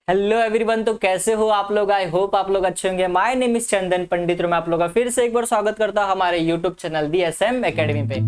Hello everyone. तो कैसे हो आप लोग? आई होप आप लोग अच्छे होंगे। माय नेम इज चंदन पंडित और मैं आप लोग का फिर से एक बार स्वागत करता हूं हमारे यूट्यूब चैनल दी एसएम एकेडमी पे।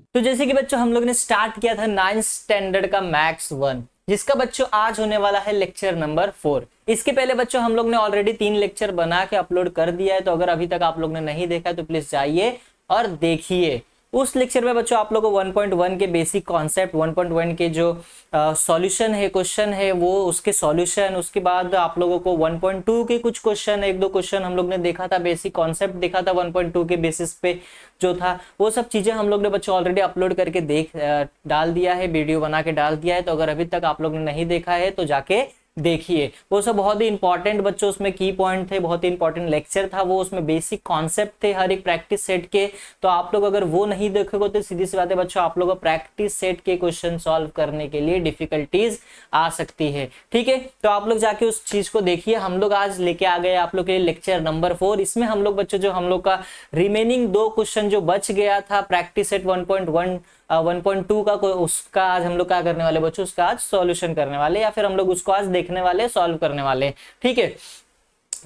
तो जैसे कि बच्चों हम लोग ने स्टार्ट किया था 9th स्टैंडर्ड का मैथ्स 1, जिसका बच्चों आज होने वाला है लेक्चर नंबर 4। इसके पहले बच्चों हम लोग ने ऑलरेडी 3 लेक्चर बना के अपलोड कर दिया है, तो अगर अभी तक आप लोग ने नहीं देखा है तो प्लीज जाइए और देखिए। उस लेक्चर में बच्चों आप लोगों को 1.1 के बेसिक कॉन्सेप्ट, 1.1 के जो सॉल्यूशन है, क्वेश्चन है वो उसके सॉल्यूशन, उसके बाद आप लोगों को 1.2 के कुछ क्वेश्चन, एक दो क्वेश्चन हम लोग ने देखा था, बेसिक कॉन्सेप्ट देखा था 1.2 के बेसिस पे जो था, वो सब चीजें हम लोग ने बच्चों ऑलरेडी अपलोड करके डाल दिया है, वीडियो बना के डाल दिया है। तो अगर अभी तक आप लोग ने नहीं देखा है तो जाके देखिए। वो सब बहुत ही इंपॉर्टेंट बच्चों उसमें की पॉइंट थे, बहुत ही इंपॉर्टेंट लेक्चर था वो, उसमें बेसिक कॉन्सेप्ट थे हर एक प्रैक्टिस सेट के। तो आप लोग अगर वो नहीं देखोगे तो सीधी सी बात है बच्चों, आप लोगों को प्रैक्टिस सेट के क्वेश्चन सॉल्व करने के लिए डिफिकल्टीज आ सकती है। ठीक है, तो आप लोग जाके उस चीज को देखिए। हम लोग आज लेके आ गए आप लोग के लिए लेक्चर नंबर 4। इसमें हम लोग बच्चों जो हम लोग का रिमेनिंग 2 क्वेश्चन जो बच गया था प्रैक्टिस सेट 1.1 1.2 का, उसका आज हम लोग क्या करने वाले बच्चों, उसका आज सॉल्यूशन करने वाले, या फिर हम लोग उसको आज देखने वाले, सॉल्व करने वाले। ठीक है,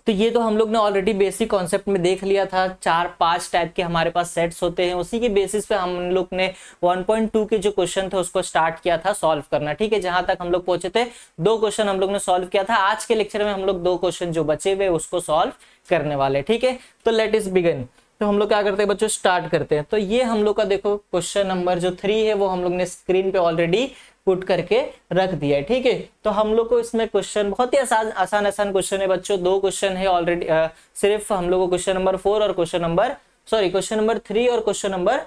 तो ये तो हम लोग ने ऑलरेडी बेसिक कॉन्सेप्ट में देख लिया था। 4-5 टाइप के हमारे पास सेट्स होते हैं, उसी के बेसिस पे हम लोग ने 1.2 के जो क्वेश्चन थे उसको स्टार्ट किया था सॉल्व करना। ठीक है, जहां तक हम लोग पहुंचे थे 2 क्वेश्चन हम लोग ने सॉल्व किया था। आज के लेक्चर में हम लोग 2 क्वेश्चन जो बचे हुए उसको सॉल्व करने वाले। ठीक है, तो लेट इस बिगिन। तो हम लोग क्या करते हैं बच्चों, स्टार्ट करते हैं। तो ये हम लोग का देखो क्वेश्चन नंबर जो 3 है वो हम लोग ने स्क्रीन पे ऑलरेडी पुट करके रख दिया है। ठीक है, तो हम लोग को इसमें क्वेश्चन बहुत ही आसान आसान क्वेश्चन है बच्चों। 2 क्वेश्चन है ऑलरेडी, सिर्फ हम लोग को क्वेश्चन नंबर 4 और क्वेश्चन नंबर 3 और क्वेश्चन नंबर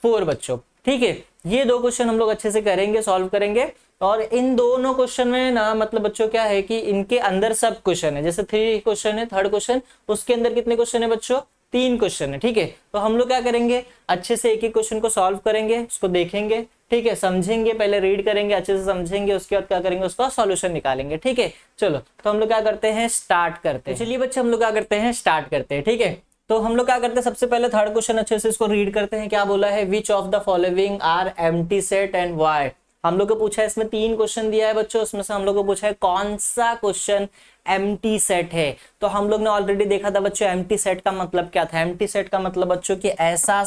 4 बच्चों। ठीक है, ये 2 क्वेश्चन हम लोग अच्छे से करेंगे, सॉल्व करेंगे। और इन दोनों क्वेश्चन में ना मतलब बच्चों क्या है कि इनके अंदर सब क्वेश्चन है। जैसे 3 क्वेश्चन है, थर्ड क्वेश्चन, उसके अंदर कितने क्वेश्चन है बच्चों, 3 क्वेश्चन है। ठीक है, तो हम लोग क्या करेंगे, अच्छे से एक एक क्वेश्चन को सॉल्व करेंगे, उसको देखेंगे। ठीक है, समझेंगे, पहले रीड करेंगे, अच्छे से समझेंगे, उसके बाद क्या करेंगे, उसका सॉल्यूशन निकालेंगे। ठीक है, चलो तो हम लोग क्या करते हैं, स्टार्ट करते हैं। चलिए बच्चे हम लोग क्या करते हैं, स्टार्ट करते हैं। ठीक है, तो हम लोग क्या करते हैं, सबसे पहले थर्ड क्वेश्चन अच्छे से इसको रीड करते हैं। क्या बोला है, which of the following are empty set and why. हम लोग को पूछा है, इसमें 3 क्वेश्चन दिया है बच्चों, उसमें से हम लोग को पूछा है कौन सा क्वेश्चन एम्प्टी सेट है। तो हम लोग ने ऑलरेडी देखा था बच्चों एम्प्टी सेट का मतलब क्या था। एम्प्टी सेट का मतलब बच्चों कि ऐसा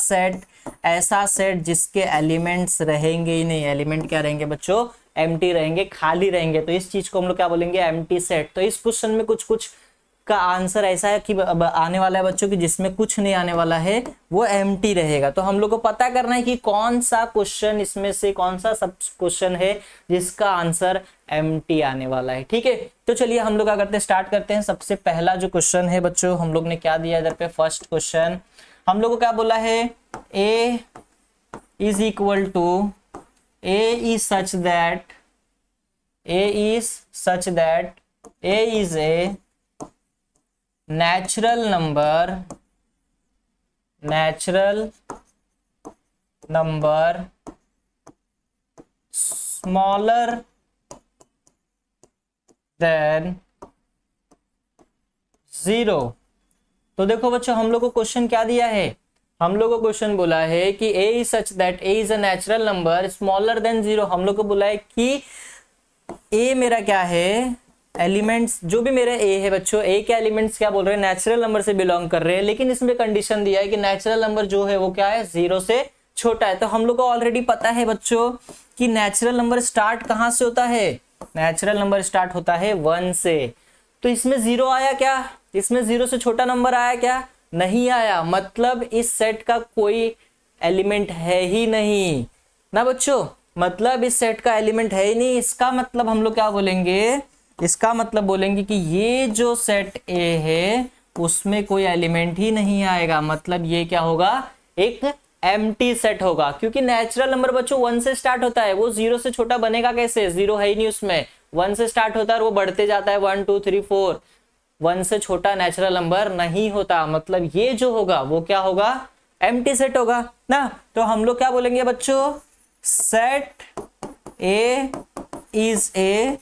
सेट जिसके एलिमेंट्स रहेंगे ही नहीं। एलिमेंट क्या रहेंगे बच्चों, एम्प्टी रहेंगे, खाली रहेंगे। तो इस चीज को हम लोग क्या बोलेंगे, एम्प्टी सेट। तो इस क्वेश्चन में कुछ कुछ का आंसर ऐसा है कि आने वाला है बच्चों कि जिसमें कुछ नहीं आने वाला है, वो एम्प्टी रहेगा। तो हम लोग को पता करना है कि कौन सा क्वेश्चन, इसमें से कौन सा सब क्वेश्चन है जिसका आंसर एम्प्टी आने वाला है। ठीक है, तो चलिए हम लोग क्या करते हैं, स्टार्ट करते हैं। सबसे पहला जो क्वेश्चन है बच्चों, हम लोग ने क्या दिया इधर पे, फर्स्ट क्वेश्चन हम लोग को क्या बोला है, A is equal to, A is such that A is a natural number smaller than 0। तो देखो बच्चों हम लोग को क्वेश्चन क्या दिया है, हम लोग को क्वेश्चन बोला है कि a is such that a is a natural number smaller than 0। हम लोग को बोला है कि a मेरा क्या है, एलिमेंट्स जो भी मेरे ए है बच्चों, ए के एलिमेंट्स क्या बोल रहे हैं, नेचुरल नंबर से बिलोंग कर रहे हैं। लेकिन इसमें कंडीशन दिया है कि नेचुरल नंबर जो है वो क्या है, 0 से छोटा है। तो हम लोग को ऑलरेडी पता है बच्चों कि नेचुरल नंबर स्टार्ट कहां से होता है, नेचुरल नंबर स्टार्ट होता है 1 से। तो इसमें 0 आया क्या, इसमें 0 से छोटा नंबर आया क्या, नहीं आया। मतलब इस सेट का कोई एलिमेंट है ही नहीं ना बच्चों, मतलब इस सेट का एलिमेंट है ही नहीं। इसका मतलब हम लोग क्या बोलेंगे, इसका मतलब बोलेंगे कि ये जो सेट ए है उसमें कोई एलिमेंट ही नहीं आएगा। मतलब ये क्या होगा, एक एम्प्टी सेट होगा, क्योंकि नेचुरल नंबर बच्चों 1 से स्टार्ट होता है। वो 0 से छोटा बनेगा कैसे, 0 है ही नहीं उसमें, 1 से स्टार्ट होता है और वो बढ़ते जाता है 1 2 3 4। 1 से छोटा नेचुरल नंबर नहीं होता। मतलब ये जो होगा वो क्या होगा, एम्प्टी सेट होगा ना। तो हम लोग क्या बोलेंगे बच्चों, set A is A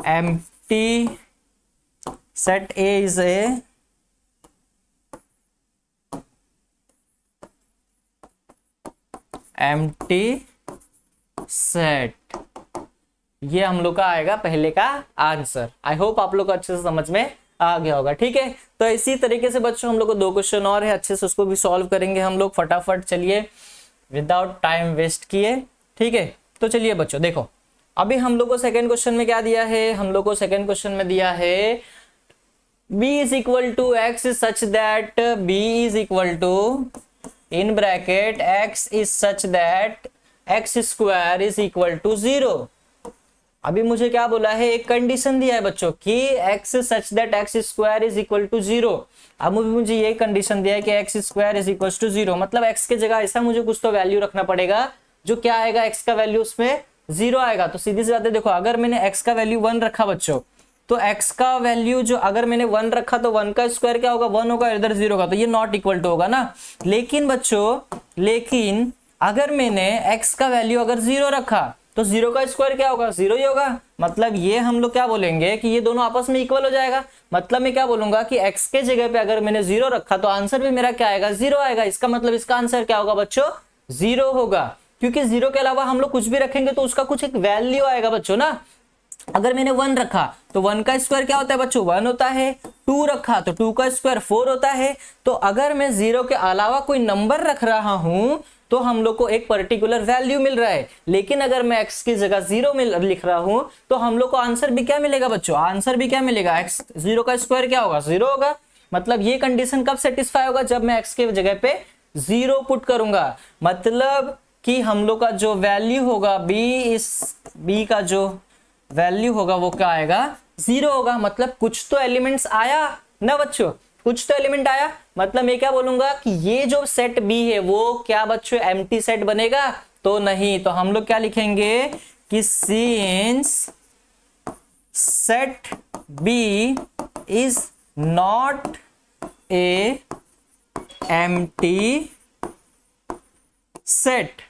empty set A is a empty set, ये हम लोग का आएगा पहले का आंसर। आई होप आप लोग को अच्छे से समझ में आ गया होगा। ठीक है, तो इसी तरीके से बच्चों हम लोग को 2 क्वेश्चन और है, अच्छे से उसको भी सॉल्व करेंगे हम लोग फटाफट। चलिए विदाउट टाइम वेस्ट किए। ठीक है, तो चलिए बच्चों देखो, अभी हम लोग को सेकंड क्वेश्चन में क्या दिया है, हम लोग को सेकंड क्वेश्चन में दिया है b is equal to x is such that b is equal to in bracket x is such that x square is equal to 0। अभी मुझे क्या बोला है, एक कंडीशन दिया है बच्चों कि x such that x square is equal to 0। अब मुझे ये कंडीशन दिया है कि x square is equal to 0, मतलब x के जगह ऐसा मुझे कुछ तो वैल्यू रखना पड़ेगा जो क्या आएगा, x का वैल्यू उसमें 0 आएगा। तो सीधी सी बात है, देखो अगर मैंने x का वैल्यू 1 रखा बच्चों, तो x का वैल्यू जो अगर मैंने 1 रखा तो 1 का स्क्वायर क्या होगा, 1 होगा, इधर 0 होगा, तो ये नॉट इक्वल टू होगा ना। लेकिन बच्चों लेकिन अगर मैंने x का वैल्यू अगर 0 रखा तो 0 का स्क्वायर क्या होगा, 0 ही होगा। मतलब ये हम लोग क्या बोलेंगे कि ये दोनों आपस में इक्वल हो जाएगा। मतलब मैं क्या बोलूंगा कि x के जगह पे अगर मैंने 0 रखा तो आंसर भी मेरा क्या आएगा, 0 आएगा। इसका मतलब इसका आंसर क्या होगा बच्चों, 0 होगा, क्योंकि 0 के अलावा हम लोग कुछ भी रखेंगे तो उसका कुछ एक वैल्यू आएगा बच्चों ना। अगर मैंने 1 रखा तो 1 का स्क्वायर क्या होता है बच्चों, 1 होता है। 2 रखा तो 2 का स्क्वायर 4 होता है। तो अगर मैं 0 के अलावा कोई नंबर रख रहा हूं तो हम लोग को एक पर्टिकुलर वैल्यू मिल रहा है। लेकिन अगर मैं x की जगह 0 में लिख रहा हूं तो हम लोग को आंसर भी क्या मिलेगा बच्चों, आंसर भी क्या मिलेगा, x 0 का स्क्वायर क्या होगा, 0 होगा। मतलब ये कंडीशन कब सेटिस्फाई होगा, जब मैं x के जगह पे 0 पुट करूंगा। मतलब कि हम लोग का जो वैल्यू होगा b का जो वैल्यू होगा वो क्या आएगा, 0 होगा। मतलब कुछ तो एलिमेंट्स आया ना बच्चों, कुछ तो एलिमेंट आया। मतलब मैं क्या बोलूंगा कि ये जो सेट बी है वो क्या बच्चों एम्प्टी सेट बनेगा, तो नहीं। तो हम लोग क्या लिखेंगे कि since set B is not a empty set.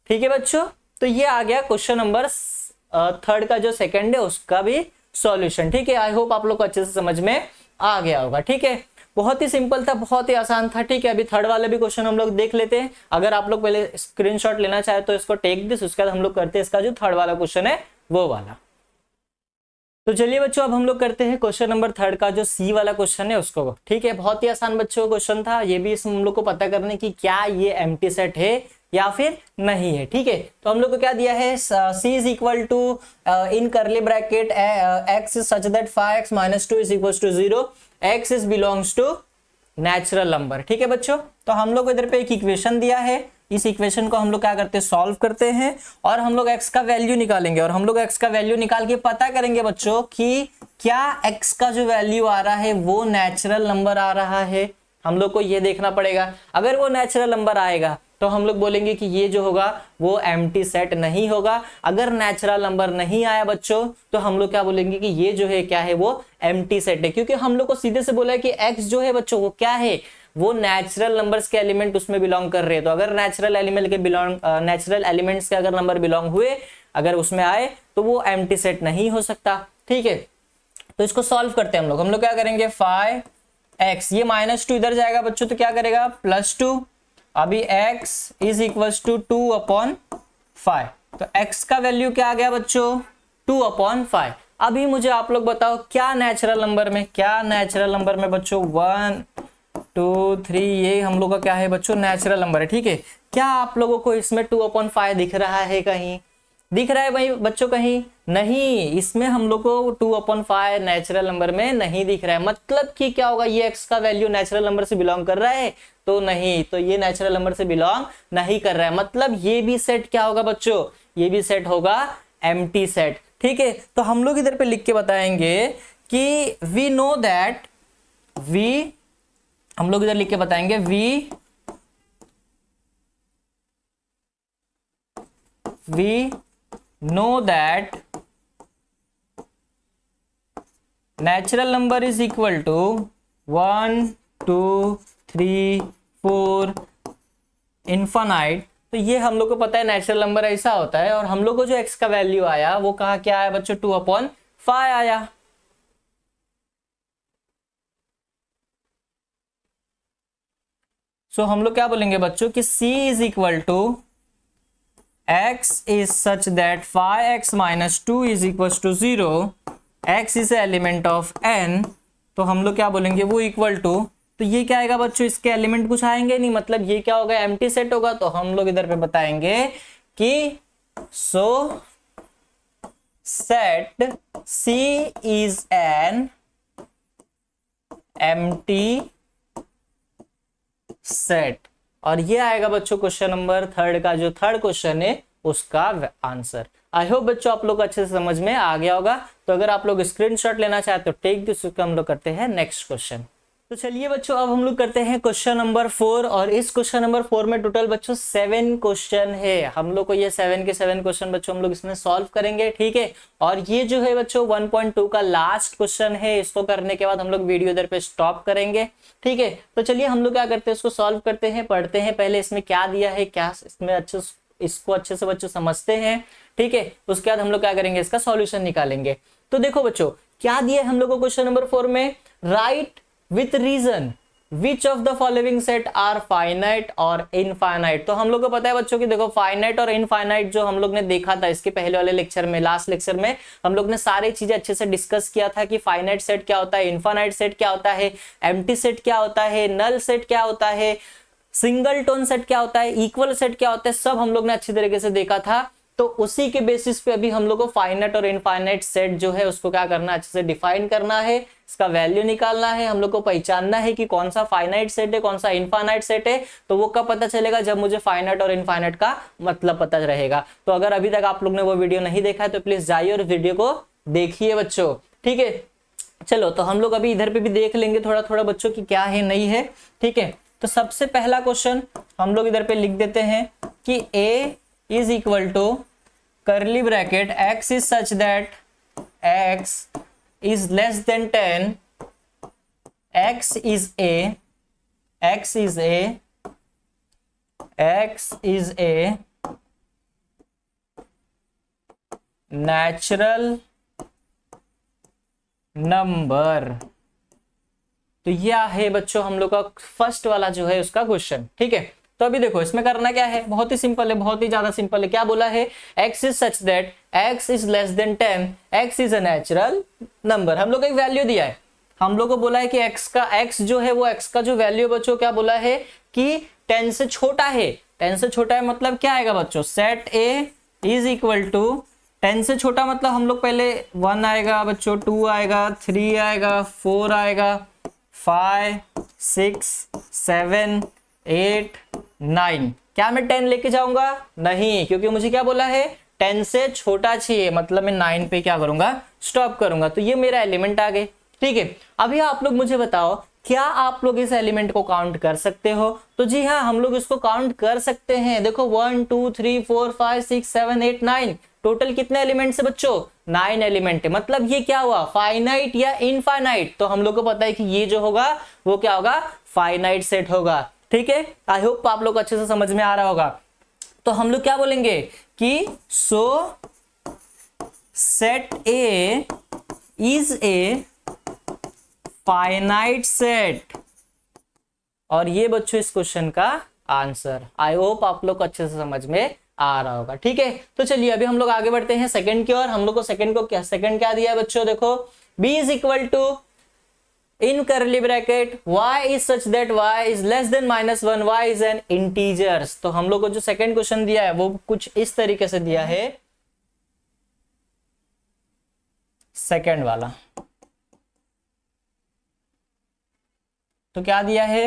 ठीक है बच्चों, तो ये आ गया क्वेश्चन नंबर 3 का जो सेकंड है उसका भी सॉल्यूशन। ठीक है, आई होप आप लोग को अच्छे से समझ में आ गया होगा। ठीक है, बहुत ही सिंपल था, बहुत ही आसान था। ठीक है, अभी थर्ड वाले भी क्वेश्चन हम लोग देख लेते हैं। अगर आप लोग पहले स्क्रीनशॉट लेना चाहे तो इसको टेक दिस, उसके बाद हम लोग करते हैं इसका जो थर्ड वाला क्वेश्चन है वो वाला। तो चलिए बच्चों अब हम लोग करते हैं क्वेश्चन नंबर 3 का जो सी वाला क्वेश्चन है उसको। ठीक है, बहुत ही आसान बच्चों क्वेश्चन था, ये भी हम लोग को पता करने की क्या ये एम्प्टी सेट है या फिर नहीं है। ठीक है, तो हम लोग को क्या दिया है, c is equal to in curly bracket x such that 5x - 2 is equal to 0, x is belongs to natural number. ठीक है बच्चों, तो हम लोग को इधर पे एक इक्वेशन दिया है, इस इक्वेशन को हम लोग क्या करते हैं, सॉल्व करते हैं और हम लोग x का वैल्यू निकालेंगे। और हम लोग x का वैल्यू निकाल के पता करेंगे बच्चों कि क्या x का जो वैल्यू आ रहा है वो नेचुरल नंबर आ रहा है। हम लोग को ये देखना पड़ेगा। अगर वो नेचुरल नंबर आएगा तो हम लोग बोलेंगे कि ये जो होगा वो एम्प्टी सेट नहीं होगा। अगर नेचुरल नंबर नहीं आया बच्चों तो हम लोग क्या बोलेंगे कि ये जो है क्या है, वो एम्प्टी सेट है, क्योंकि हम लोग को सीधे से बोला है कि x जो है बच्चों वो क्या है, वो नेचुरल नंबर्स के एलिमेंट उसमें बिलोंग कर रहे हैं। तो अगर नेचुरल एलिमेंट्स के अगर नंबर बिलोंग हुए, अगर उसमें आए तो वो एम्प्टी सेट नहीं हो सकता। ठीक है, तो इसको सॉल्व करते हैं हम लोग क्या करेंगे, 5x, ये -2 इधर जाएगा बच्चों तो क्या करेगा, +2। अभी x इज इक्वल टू 2/5, तो x का वैल्यू क्या आ गया बच्चों, 2/5। अभी मुझे आप लोग बताओ क्या नेचुरल नंबर में बच्चों 1 2 3 ये हम लोग का क्या है बच्चों, नेचुरल नंबर है। ठीक है, क्या आप लोगों को इसमें 2/5 दिख रहा है, कहीं दिख रहा है भाई बच्चों, कहीं नहीं, इसमें हम लोग को 2/5 नेचुरल नंबर में नहीं दिख रहा है। मतलब कि क्या होगा, ये x का वैल्यू नेचुरल नंबर से बिलोंग कर रहा है, तो नहीं, तो ये नेचुरल नंबर से बिलोंग नहीं कर रहा है। मतलब ये भी सेट क्या होगा बच्चों, ये भी सेट होगा एम्प्टी सेट। ठीक है, तो हम लोग इधर पे लिख के बताएंगे कि वी नो दैट हम लोग इधर लिख के बताएंगे we know that natural number is equal to 1 2 3 4 infinite। तो ये हम लोग को पता है नेचुरल नंबर ऐसा होता है। और हम लोग को जो x का वैल्यू आया वो कहा क्या आया बच्चों, 2/5 आया। सो हम लोग क्या बोलेंगे बच्चों कि c is equal to x is such that phi x minus 2 is equals to 0, x is element of n, तो हम लोग क्या बोलेंगे वो इक्वल टू, तो ये क्या आएगा बच्चों, इसके एलिमेंट कुछ आएंगे नहीं, मतलब ये क्या होगा, एम्प्टी सेट होगा। तो हम लोग इधर पे बताएंगे कि सो set C is an empty set, और ये आएगा बच्चों क्वेश्चन नंबर 3 का जो थर्ड क्वेश्चन है उसका आंसर। आई होप बच्चों आप लोग अच्छे से समझ में आ गया होगा। तो अगर आप लोग स्क्रीनशॉट लेना चाहते हो टेक दिस, हम लोग करते हैं नेक्स्ट क्वेश्चन। तो चलिए बच्चों अब हम लोग करते हैं क्वेश्चन नंबर 4, और इस क्वेश्चन नंबर 4 में टोटल बच्चों 7 क्वेश्चन है। हम लोग को ये 7 के 7 क्वेश्चन बच्चों हम लोग इसमें सॉल्व करेंगे, ठीक है। और ये जो है बच्चों 1.2 का लास्ट क्वेश्चन है, इसको करने के बाद हम लोग वीडियो इधर पे स्टॉप करेंगे, ठीक है। तो चलिए हम लोग क्या करते हैं, इसको सॉल्व करते हैं, पढ़ते हैं पहले इसमें क्या दिया है, क्या इसमें इसको अच्छे से बच्चों समझते हैं, ठीक है। उसके बाद हम लोग क्या करेंगे, इसका सॉल्यूशन निकालेंगे। तो देखो बच्चों क्या दिया है हम लोग को क्वेश्चन नंबर 4 में, write with reason which of the following set are finite or infinite. तो हम लोग को पता है बच्चों कि देखो फाइनाइट और इनफाइनाइट जो हम लोग ने देखा था इसके पहले वाले लेक्चर में, लास्ट लेक्चर में हम लोग ने सारी चीजें अच्छे से डिस्कस किया था कि फाइनाइट सेट क्या होता है, इनफाइनाइट सेट क्या होता है, एम्प्टी सेट क्या होता है, नल सेट क्या होता है, सिंगल टोन सेट क्या होता है, इक्वल सेट क्या होता है, सब हम लोग ने अच्छी तरीके से देखा था। तो उसी के बेसिस पे अभी हम लोग को फाइनाइट और इनफाइनाइट सेट जो है उसको क्या करना है, अच्छे से डिफाइन करना है, इसका वैल्यू निकालना है, हम लोग को पहचानना है कि कौन सा फाइनाइट सेट है कौन सा इनफाइनाइट सेट है। तो वो कब पता चलेगा, जब मुझे फाइनाइट और इनफाइनाइट का मतलब पता रहेगा। तो अगर अभी तक आप लोग ने वो वीडियो नहीं देखा है तो प्लीज जाइए और वीडियो को देखिए बच्चों, ठीक है। चलो तो हम लोग अभी इधर पे भी देख लेंगे थोड़ा थोड़ा बच्चों की क्या है नहीं है, ठीक है। तो सबसे पहला क्वेश्चन हम लोग इधर पे लिख देते हैं कि a is equal to curly bracket x is such that x is less than 10, x is a natural number। तो यह है बच्चों हम लोग का फर्स्ट वाला जो है उसका क्वेश्चन, ठीक है। तो अभी देखो इसमें करना क्या है, बहुत ही सिंपल है, बहुत ही ज्यादा सिंपल है। क्या बोला है, x is such that x is less than 10, x is a natural number. हम लोग को एक वैल्यू दिया है, हम लोग को बोला है कि x जो है वो x का जो वैल्यू बच्चों क्या बोला है कि 10 से छोटा है। 10 से छोटा है मतलब क्या आएगा बच्चों, set a is equal to 10 से छोटा मतलब हम लोग पहले 1 आएगा बच्चों, 2 आएगा, 3 आएगा, 4 आएगा, 5 6 7 8 9। क्या मैं 10 लेके जाऊंगा, नहीं, क्योंकि मुझे क्या बोला है 10 से छोटा चाहिए, मतलब मैं 9 पे क्या करूंगा, स्टॉप करूंगा। तो ये मेरा एलिमेंट आ गए, ठीक है। अभी आप लोग मुझे बताओ क्या आप लोग इस एलिमेंट को काउंट कर सकते हो। तो जी हाँ हम लोग इसको काउंट कर सकते हैं। देखो 1 2 3 4 5 6 7 8 9, टोटल कितने एलिमेंट्स है बच्चों, 9 एलिमेंट है। मतलब ये क्या हुआ, फाइनाइट या इनफाइनाइट। तो हम लोग को पता है कि ये जो होगा वो क्या होगा, फाइनाइट सेट होगा, ठीक है। आई होप आप लोग अच्छे से समझ में आ रहा होगा। तो हम लोग क्या बोलेंगे कि सो set A is a finite set, और ये बच्चों इस क्वेश्चन का आंसर। आई होप आप लोग को अच्छे से समझ में आ रहा होगा, ठीक है। तो चलिए अभी हम लोग आगे बढ़ते हैं सेकंड की ओर। हम लोग को सेकंड क्या दिया है बच्चों, देखो b is equal to in curly bracket y is such that y is less than -1, y is an integers। तो हम लोग को जो सेकंड क्वेश्चन दिया है वो कुछ इस तरीके से दिया है, सेकंड वाला। तो क्या दिया है,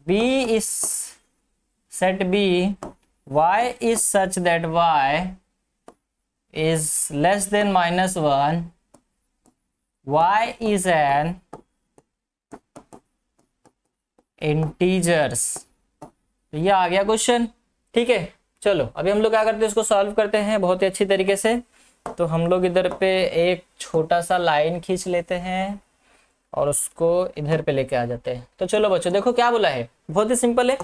b is set b y is such that y is less than -1, y is an integers. तो ये आ गया क्वेश्चन, ठीक है। चलो अभी हम लोग क्या करते हैं, इसको सॉल्व करते हैं बहुत ही अच्छी तरीके से। तो हम लोग इधर पे एक छोटा सा लाइन खींच लेते हैं और उसको इधर पे लेके आ जाते हैं। तो चलो बच्चों देखो क्या बोला है, बहुत ही सिंपल है,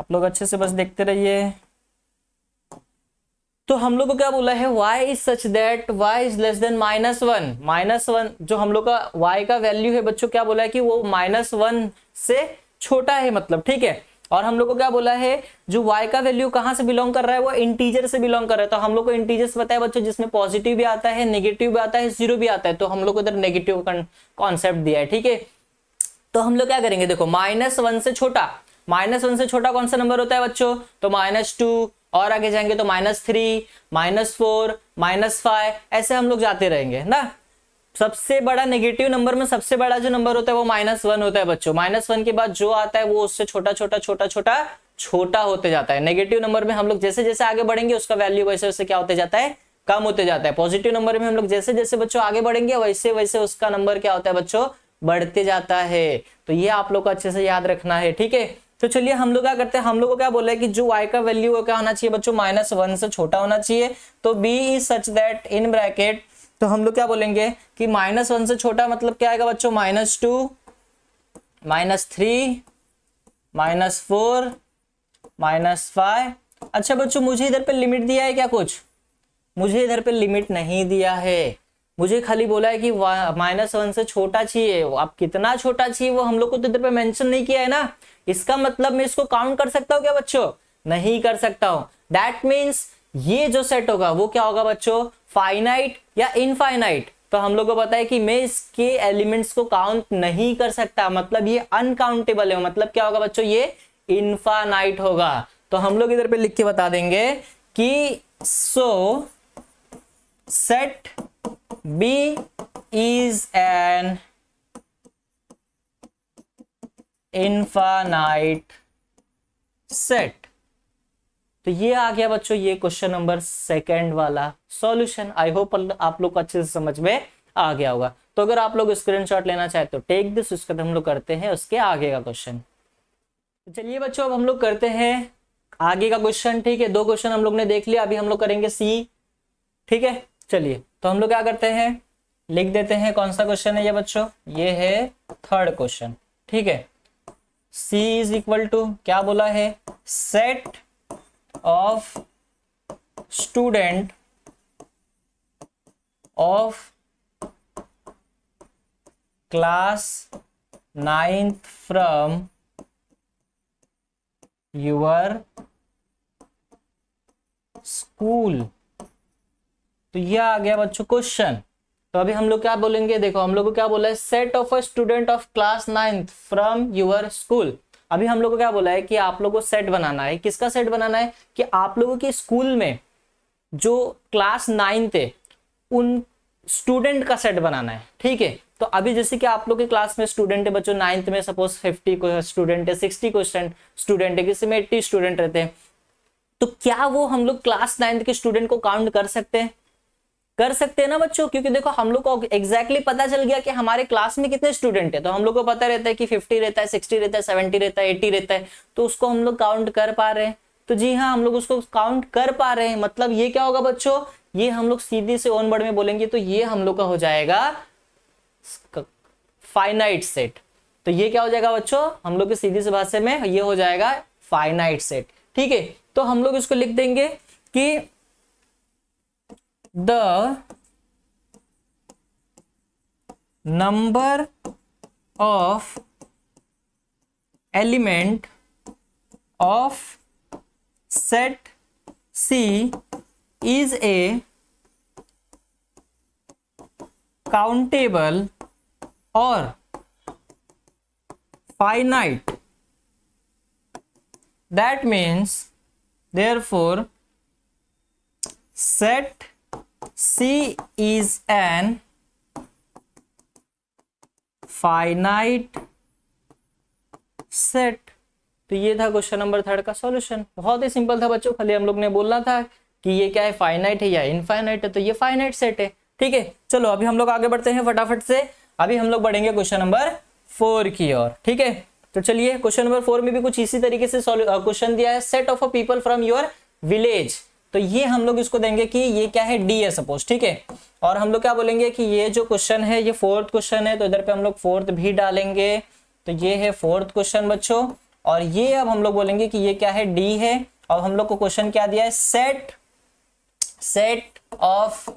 आप लोग अच्छे से बस देखते रहिए। तो हम लोग को क्या बोला है, y is such that y is less than -1। -1 जो हम लोग का y का वैल्यू है बच्चों, क्या बोला है कि वो -1 से छोटा है, मतलब ठीक है। और हम लोग को क्या बोला है, जो y का वैल्यू कहां से बिलोंग कर रहा है, वो इंटीजर से बिलोंग कर रहा है। तो हम लोग को इंटीजर्स पता है बच्चों, जिसमें पॉजिटिव भी आता है, नेगेटिव भी आता है, जीरो भी आता है। तो हम लोग को इधर नेगेटिव कॉन्सेप्ट दिया है, ठीक है। तो हम लोग क्या करेंगे, देखो -1 से छोटा, -1 से छोटा कौन सा नंबर होता है बच्चों, तो -2, और आगे जाएंगे तो -3, -4, -5, ऐसे हम लोग जाते रहेंगे ना। सबसे बड़ा नेगेटिव नंबर में सबसे बड़ा जो नंबर होता है वो -1 होता है बच्चों। -1 के बाद जो आता है वो उससे छोटा छोटा छोटा छोटा छोटा होते जाता है। नेगेटिव नंबर में हम लोग जैसे जैसे आगे बढ़ेंगे उसका वैल्यू वैसे वैसे क्या होते जाता है, कम होते जाता है। पॉजिटिव नंबर में हम लोग जैसे जैसे बच्चों आगे बढ़ेंगे वैसे वैसे उसका नंबर क्या होता है बच्चों, बढ़ते जाता है। तो ये आप लोग को अच्छे से याद रखना है, ठीक है। तो चलिए हम लोग क्या करते हैं, हम लोग को क्या बोला है कि जो y का वैल्यू क्या होना चाहिए बच्चों, -1 से छोटा होना चाहिए। तो b is such that in bracket, तो हम लोग क्या बोलेंगे कि -1 से छोटा मतलब क्या आएगा बच्चों, -2, -3, -4, -5। अच्छा बच्चों, मुझे इधर पे लिमिट दिया है क्या कुछ, मुझे इधर पे लिमिट नहीं दिया है, मुझे खाली बोला है कि -1 से छोटा चाहिए। आप कितना छोटा चाहिए वो हम लोग को तो इधर पे मेंशन नहीं किया है ना। इसका मतलब मैं इसको काउंट कर सकता हूँ क्या बच्चों, नहीं कर सकता हूं। दैट मीन्स ये जो सेट होगा वो क्या होगा बच्चों, फाइनाइट या इनफाइनाइट। तो हम लोग को पता है कि मैं इसके एलिमेंट्स को काउंट नहीं कर सकता, मतलब ये अनकाउंटेबल है, मतलब क्या होगा बच्चों, ये इनफाइनाइट होगा। तो हम लोग इधर पे लिख के बता देंगे कि सो set B is an infinite set। तो ये आ गया बच्चों ये क्वेश्चन नंबर 2 वाला सॉल्यूशन। आई होप आप लोग को अच्छे से समझ में आ गया होगा। तो अगर आप लोग स्क्रीनशॉट लेना चाहते तो टेक दिस, उसके बाद हम लोग करते हैं उसके आगे का क्वेश्चन। चलिए बच्चों अब हम लोग करते हैं आगे का क्वेश्चन, ठीक है। 2 क्वेश्चन हम लोग ने देख लिया, अभी हम लोग करेंगे सी, ठीक है। चलिए तो हम लोग क्या करते हैं, लिख देते हैं कौन सा क्वेश्चन है ये बच्चों, ये है 3rd क्वेश्चन, ठीक है। C इज इक्वल टू क्या बोला है, set of student of class 9th from your school. तो ये आ गया बच्चों क्वेश्चन। तो अभी हम लोग क्या बोलेंगे, देखो हम लोग को क्या बोला है, set of a student of class 9th from your school. अभी हम लोग को क्या बोला है कि आप लोगों को सेट बनाना है, किसका सेट बनाना है, कि आप लोगों के स्कूल में जो क्लास 9th है उन स्टूडेंट का सेट बनाना है, ठीक है। तो अभी जैसे कि आप लोग के क्लास में स्टूडेंट है बच्चों 9th में, सपोज 50 को स्टूडेंट है, 60 को स्टूडेंट है, किसी में 80 स्टूडेंट रहते हैं। तो क्या वो हम लोग क्लास 9th के स्टूडेंट को काउंट कर सकते हैं, कर सकते हैं ना बच्चों। क्योंकि देखो हम लोग को एग्जैक्टली पता चल गया कि हमारे क्लास में कितने स्टूडेंट है। तो हम लोग को पता रहता है कि 50 रहता है, 60 रहता है, 70 रहता है, 80 रहता है। तो उसको हम लोग काउंट कर पा रहे हैं। तो जी हाँ, हम लोग उसको काउंट कर पा रहे हैं। मतलब ये क्या होगा बच्चों, ये हम लोग सीधे से ऑन वर्ड में बोलेंगे तो ये हम लोग का हो जाएगा फाइनाइट सेट। तो ये क्या हो जाएगा बच्चों, हम लोग की सीधी सी भाषा में ये हो जाएगा फाइनाइट सेट, ठीक है। तो हम लोग इसको लिख देंगे कि the number of element of set C is a countable or finite. That means therefore set C is an finite set। तो ये था क्वेश्चन नंबर 3 का सॉल्यूशन। बहुत ही सिंपल था बच्चों, खाली हम लोग ने बोलना था कि ये क्या है, फाइनाइट है या इनफाइनाइट है। तो ये फाइनाइट सेट है, ठीक है। चलो अभी हम लोग आगे बढ़ते हैं फटाफट से। अभी हम लोग बढ़ेंगे क्वेश्चन नंबर 4 की ओर, ठीक है। तो चलिए क्वेश्चन नंबर 4 में भी कुछ इसी तरीके से क्वेश्चन दिया है, set of a people from your village. तो ये हम लोग इसको देंगे कि ये क्या है, डी है सपोज, ठीक है। और हम लोग क्या बोलेंगे कि ये जो क्वेश्चन है ये 4th क्वेश्चन है, तो इधर पे हम लोग 4th भी डालेंगे। तो ये है 4th क्वेश्चन बच्चों। और ये अब हम लोग बोलेंगे कि ये क्या है, डी है। और हम लोग को क्वेश्चन क्या दिया है, set of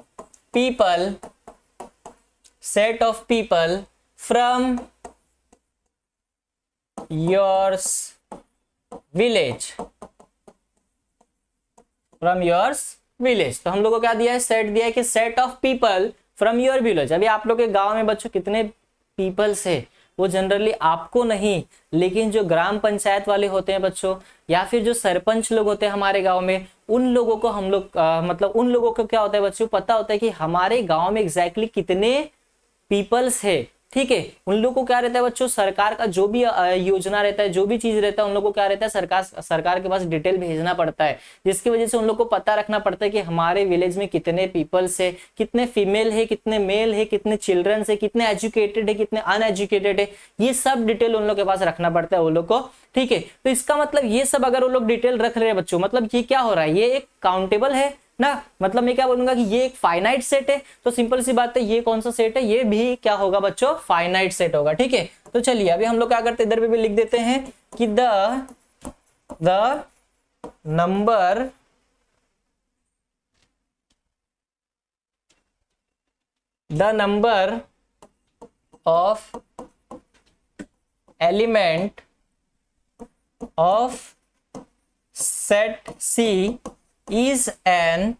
people from your village, from yours village. तो हम लोग को क्या दिया है, सेट दिया है कि set of people from your village. अभी आप लोग के गांव में बच्चों कितने पीपल्स है वो जनरली आपको नहीं, लेकिन जो ग्राम पंचायत वाले होते हैं बच्चों, या फिर जो सरपंच लोग होते हैं हमारे गांव में, उन लोगों को हम लोग मतलब उन लोगों को क्या होता है बच्चों, पता होता है कि हमारे गांव में एग्जैक्टली कितने पीपल्स है। ठीक है, उन लोगों को क्या रहता है बच्चों, सरकार का जो भी योजना रहता है, जो भी चीज रहता है, उन लोगों को क्या रहता है, सरकार के पास डिटेल भेजना पड़ता है, जिसकी वजह से उन लोग को पता रखना पड़ता है कि हमारे विलेज में कितने पीपल्स है, कितने फीमेल है, कितने मेल है, कितने चिल्ड्रंस है, कितने एजुकेटेड है, कितने अनएजुकेटेड है, ये सब डिटेल उन लोग के पास रखना पड़ता है वो लोग को। ठीक है, तो इसका मतलब ये सब अगर वो लोग डिटेल रख रहे हैं बच्चों, मतलब ये क्या हो रहा है, ये एक काउंटेबल है ना। मतलब मैं क्या बोलूंगा कि ये एक फाइनाइट सेट है, तो सिंपल सी बात है, ये कौन सा सेट है, ये भी क्या होगा बच्चों, फाइनाइट सेट होगा। ठीक है, तो चलिए अभी हम लोग क्या करते हैं, इधर पे भी लिख देते हैं कि the number of element of set C is an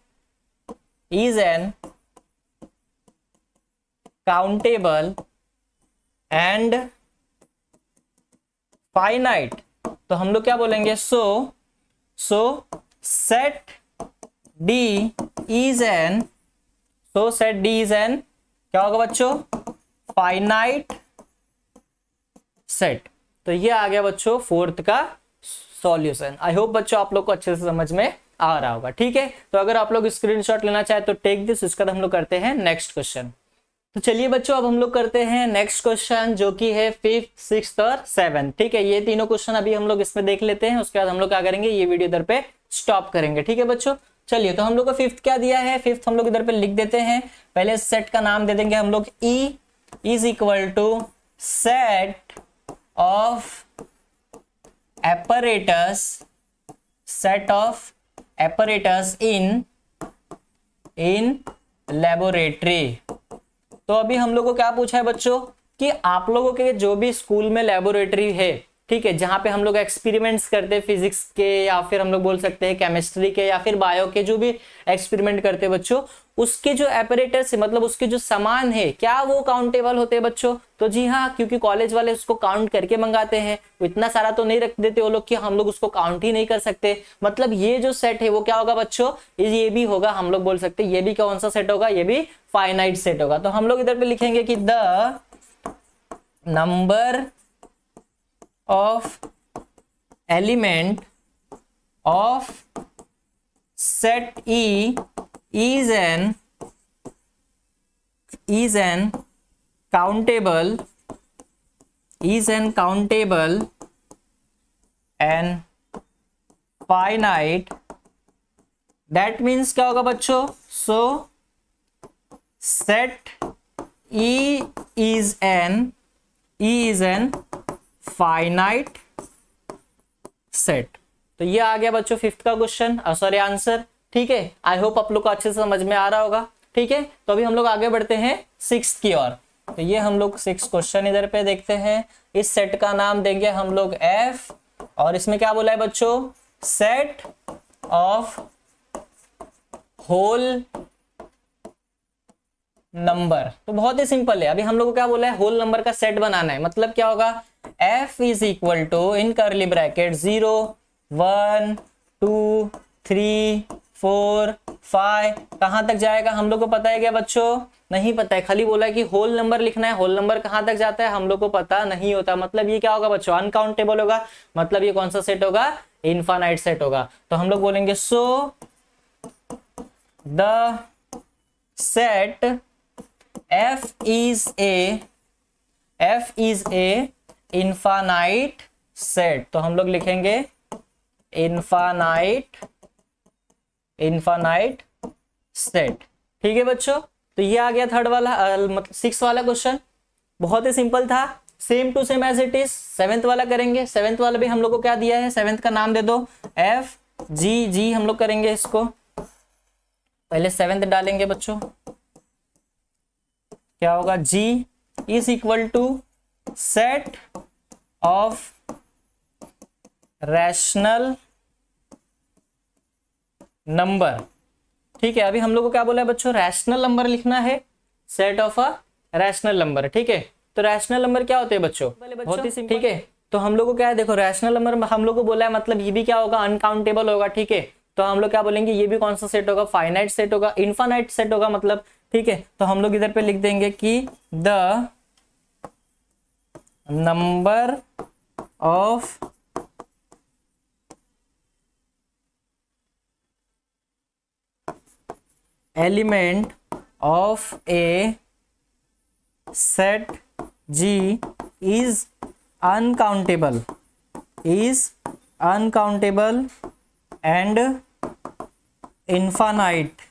countable and finite। तो हम लोग क्या बोलेंगे, सो सेट D is an क्या होगा बच्चों, फाइनाइट सेट। तो ये आ गया बच्चों फोर्थ का सॉल्यूशन। आई होप बच्चों आप लोग को अच्छे से समझ में आ रहा होगा। ठीक है, तो अगर आप लोग स्क्रीनशॉट लेना चाहे तो टेक दिस, उसका हम लोग करते हैं नेक्स्ट क्वेश्चन। तो चलिए बच्चों अब हम लोग करते हैं नेक्स्ट क्वेश्चन, जो कि है 5th, 6th और 7th। ठीक है, ये तीनों क्वेश्चन अभी हम लोग इसमें देख लेते हैं, उसके बाद हम लोग क्या करेंगे, ये वीडियो इधर पे स्टॉप करेंगे। ठीक है बच्चों, चलिए तो हम लोग को 5th क्या दिया है, 5th हम लोग इधर पे लिख देते हैं। पहले सेट का नाम दे देंगे हम लोग, E is equal to set of apparatus in laboratory। तो अभी हम लोग को क्या पूछा है बच्चों, कि आप लोगों के जो भी स्कूल में लेबोरेटरी है, ठीक है, जहां पे हम लोग एक्सपेरिमेंट्स करते हैं फिजिक्स के, या फिर हम लोग बोल सकते हैं केमिस्ट्री के, या फिर बायो के, जो भी एक्सपेरिमेंट करते हैं बच्चों, उसके जो एपरेटस है, मतलब उसके जो सामान है, क्या वो काउंटेबल होते हैं बच्चों। तो जी हाँ, क्योंकि कॉलेज वाले उसको काउंट करके मंगाते हैं, इतना सारा तो नहीं रख देते वो लोग कि हम लोग उसको काउंट ही नहीं कर सकते। मतलब ये जो सेट है वो क्या होगा बच्चों, ये भी होगा, हम लोग बोल सकते हैं ये भी कौन सा सेट होगा, ये भी फाइनाइट सेट होगा। तो हम लोग इधर पे लिखेंगे कि the number of element of set E is an countable and finite। that means क्या होगा बच्चों, so set E is an finite set. तो ये आ गया बच्चों 5th का क्वेश्चन, सॉरी आंसर। ठीक है, आई होप आप लोग को अच्छे से समझ में आ रहा होगा। ठीक है, तो अभी हम लोग आगे बढ़ते हैं 6th की ओर। तो ये हम लोग 6th क्वेश्चन इधर पे देखते हैं। इस सेट का नाम देंगे हम लोग F, और इसमें क्या बोला है बच्चों, सेट ऑफ होल नंबर। तो बहुत ही सिंपल है, अभी हम लोग को क्या बोला है, होल नंबर का सेट बनाना है। मतलब क्या होगा, f is equal to in curly bracket 0 1 2 3 4 5, कहां तक जाएगा हम लोग को पता है क्या बच्चों, नहीं पता है, खाली बोला है कि होल नंबर लिखना है। होल नंबर कहां तक जाता है हम लोग को पता नहीं होता। मतलब ये क्या होगा बच्चों, अनकाउंटेबल होगा। मतलब ये कौन सा सेट होगा, इनफाइनाइट सेट होगा। तो हम लोग बोलेंगे so the set F is a infinite set। तो हम लोग लिखेंगे इनफाइनाइट सेट। ठीक है बच्चों, तो ये आ गया थर्ड वाला, मतलब 6th वाला क्वेश्चन। बहुत ही सिंपल था, same to same as it is. 7th वाला करेंगे। 7th वाला भी हम लोग को क्या दिया है, 7th का नाम दे दो F G हम लोग करेंगे इसको। पहले 7th डालेंगे बच्चों, क्या होगा, G is equal to set of rational number. ठीक है, अभी हम लोग को क्या बोला है बच्चों, रैशनल नंबर लिखना है, set of a rational number. ठीक है, तो रैशनल नंबर क्या होते हैं बच्चों, बहुत ही सिंपल। ठीक है, तो हम लोग को क्या है, देखो रैशनल नंबर हम लोग को बोला है, मतलब ये भी क्या होगा, अनकाउंटेबल होगा। ठीक है, तो हम लोग क्या बोलेंगे, ये भी कौन सा सेट होगा, फाइनाइट सेट होगा, इनफाइनाइट सेट होगा मतलब। ठीक है, तो हम लोग इधर पे लिख देंगे कि the number of element of A set G is uncountable and infinite।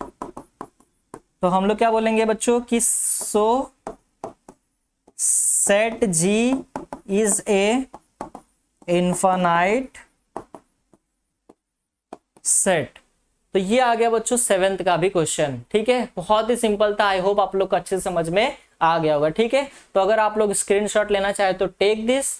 तो हम लोग क्या बोलेंगे बच्चों कि सो set G is a infinite set. तो ये आ गया बच्चों 7th का भी क्वेश्चन। ठीक है, बहुत ही सिंपल था। आई होप आप लोग को अच्छे से समझ में आ गया होगा। ठीक है, तो अगर आप लोग स्क्रीनशॉट लेना चाहे तो टेक दिस।